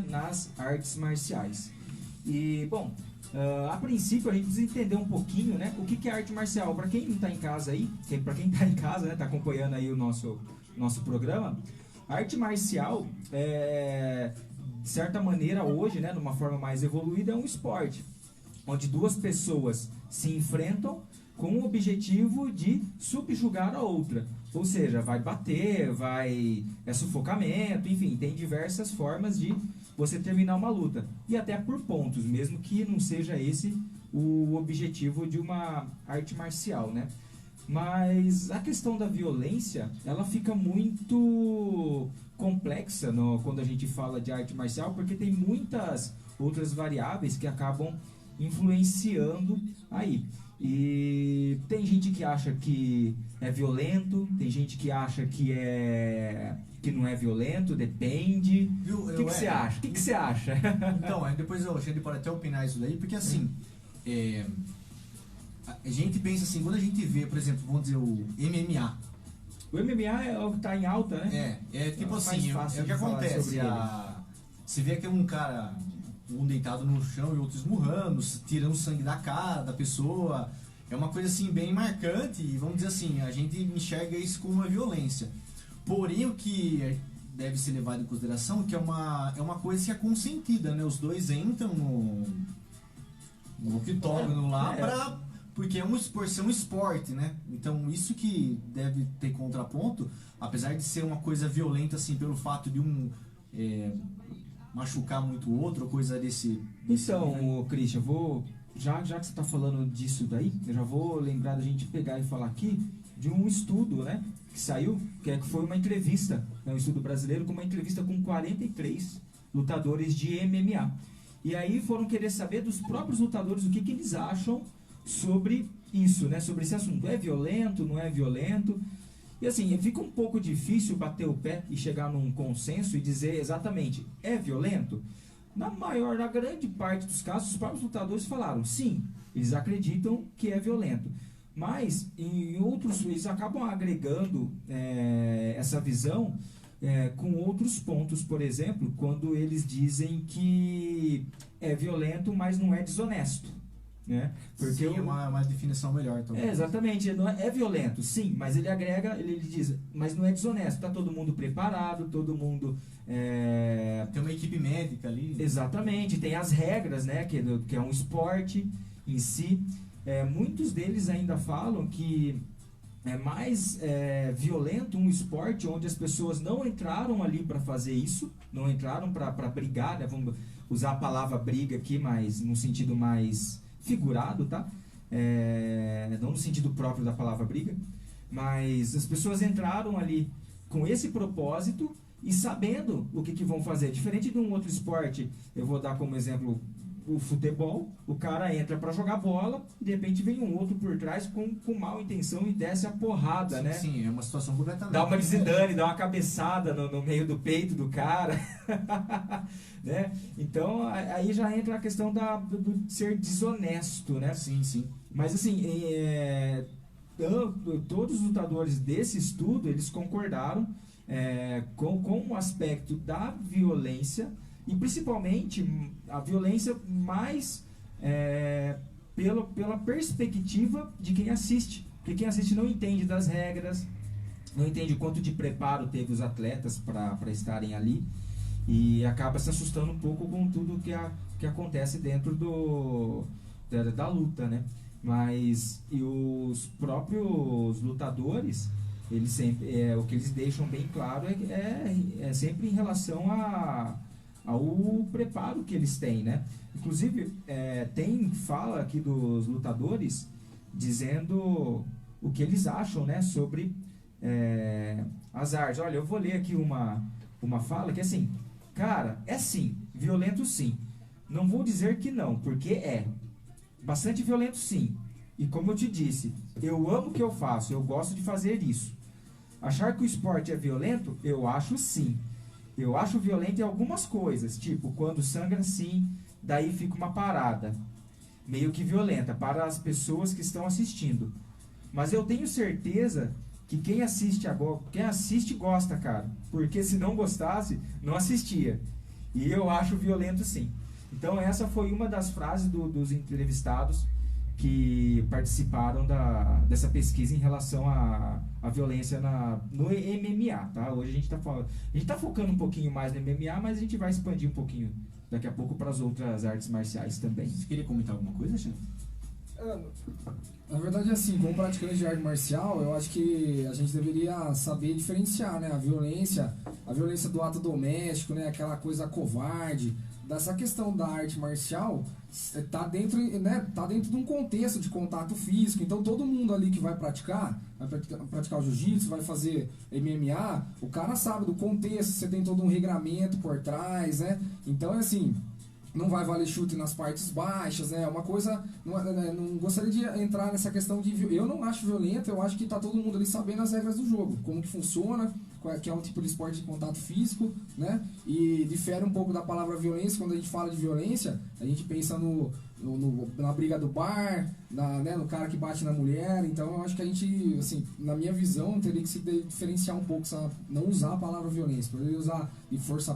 nas artes marciais. E, bom, a princípio a gente precisa entender um pouquinho, né, o que é arte marcial. Para quem não está em casa aí, para quem está em casa, né, está acompanhando aí o nosso programa, a arte marcial, de certa maneira, hoje, né, numa forma mais evoluída, é um esporte, onde duas pessoas se enfrentam com o objetivo de subjugar a outra. Ou seja, vai bater, é sufocamento, enfim, tem diversas formas de você terminar uma luta. E até por pontos, mesmo que não seja esse o objetivo de uma arte marcial, né? Mas a questão da violência, ela fica muito complexa quando a gente fala de arte marcial, porque tem muitas outras variáveis que acabam influenciando aí. E tem gente que acha que é violento, tem gente que acha que não é violento, depende. O que você acha? O que você acha? Então, depois a gente pode até opinar isso daí, porque assim, a gente pensa assim, quando a gente vê, por exemplo, vamos dizer o MMA. O MMA é o que está em alta, né? Tipo assim, é o que acontece. Você vê que é um cara, um deitado no chão e outro esmurrando, tirando sangue da cara da pessoa. É uma coisa assim bem marcante e vamos dizer assim, a gente enxerga isso como uma violência. Porém, o que deve ser levado em consideração é que é uma coisa que é consentida, né? Os dois entram no octógono lá porque é um esporte, né? Então isso que deve ter contraponto, apesar de ser uma coisa violenta assim pelo fato de um machucar muito o outro, ou coisa desse Então, Christian, já que você está falando disso daí, eu já vou lembrar da gente pegar e falar aqui de um estudo, né, que saiu, que foi uma entrevista, um estudo brasileiro com uma entrevista com 43 lutadores de MMA. E aí foram querer saber dos próprios lutadores o que eles acham sobre isso, né, sobre esse assunto. É violento, não é violento? E assim, fica um pouco difícil bater o pé e chegar num consenso e dizer exatamente, é violento? Na grande parte dos casos, os próprios lutadores falaram, sim, eles acreditam que é violento. Mas, em outros, eles acabam agregando essa visão com outros pontos, por exemplo, quando eles dizem que é violento, mas não é desonesto. Né? Porque sim, uma definição melhor também. Exatamente, é violento, sim, mas ele agrega, ele diz, mas não é desonesto, está todo mundo preparado, todo mundo... Tem uma equipe médica ali. Exatamente, tem as regras, né, que é um esporte em si. Muitos deles ainda falam que é mais violento um esporte onde as pessoas não entraram ali para fazer isso, não entraram para brigar, né? Vamos usar a palavra briga aqui, mas no sentido mais figurado, tá? Não no sentido próprio da palavra briga, mas as pessoas entraram ali com esse propósito e sabendo o que vão fazer. Diferente de um outro esporte, eu vou dar como exemplo o futebol, o cara entra para jogar bola e de repente vem um outro por trás com mal intenção e desce a porrada, sim, né? Sim, é uma situação completamente... Dá uma de Zidane, dá uma cabeçada no meio do peito do cara, né? Então aí já entra a questão do ser desonesto, né? Sim, sim. Mas assim, todos os lutadores desse estudo, eles concordaram com o aspecto da violência e principalmente a violência mais pela perspectiva de quem assiste, porque quem assiste não entende das regras, não entende o quanto de preparo teve os atletas para estarem ali e acaba se assustando um pouco com tudo que acontece dentro da luta, né? Mas e os próprios lutadores, eles sempre, o que eles deixam bem claro é sempre em relação ao preparo que eles têm, né? Inclusive, tem fala aqui dos lutadores dizendo o que eles acham, né, sobre as artes. Olha, eu vou ler aqui uma fala que é assim, cara, sim, violento sim. Não vou dizer que não, porque bastante violento sim. E como eu te disse, eu amo o que eu faço, eu gosto de fazer isso. Achar que o esporte é violento? Eu acho sim. Eu acho violento em algumas coisas, tipo, quando sangra sim, daí fica uma parada, meio que violenta, para as pessoas que estão assistindo. Mas eu tenho certeza que quem assiste gosta, cara. Porque se não gostasse, não assistia. E eu acho violento sim. Então essa foi uma das frases dos entrevistados que participaram dessa pesquisa em relação à violência no MMA, tá? Hoje a gente tá focando um pouquinho mais no MMA, mas a gente vai expandir um pouquinho daqui a pouco para as outras artes marciais também. Você queria comentar alguma coisa, Xan? Na verdade, assim, como praticante de arte marcial, eu acho que a gente deveria saber diferenciar, né? A violência do ato doméstico, né? Aquela coisa covarde. Dessa questão da arte marcial tá dentro de um contexto de contato físico. Então todo mundo ali que vai praticar o jiu-jitsu, vai fazer MMA, o cara sabe do contexto, você tem todo um regramento por trás, né? Então é assim, não vai valer chute nas partes baixas, né? Uma coisa, não gostaria de entrar nessa questão de... Eu não acho violento, eu acho que tá todo mundo ali sabendo as regras do jogo, como que funciona, que é um tipo de esporte de contato físico, né? E difere um pouco da palavra violência. Quando a gente fala de violência, a gente pensa na briga do bar, no cara que bate na mulher. Então eu acho que a gente, assim, na minha visão, teria que se diferenciar um pouco, não usar a palavra violência, poderia usar de força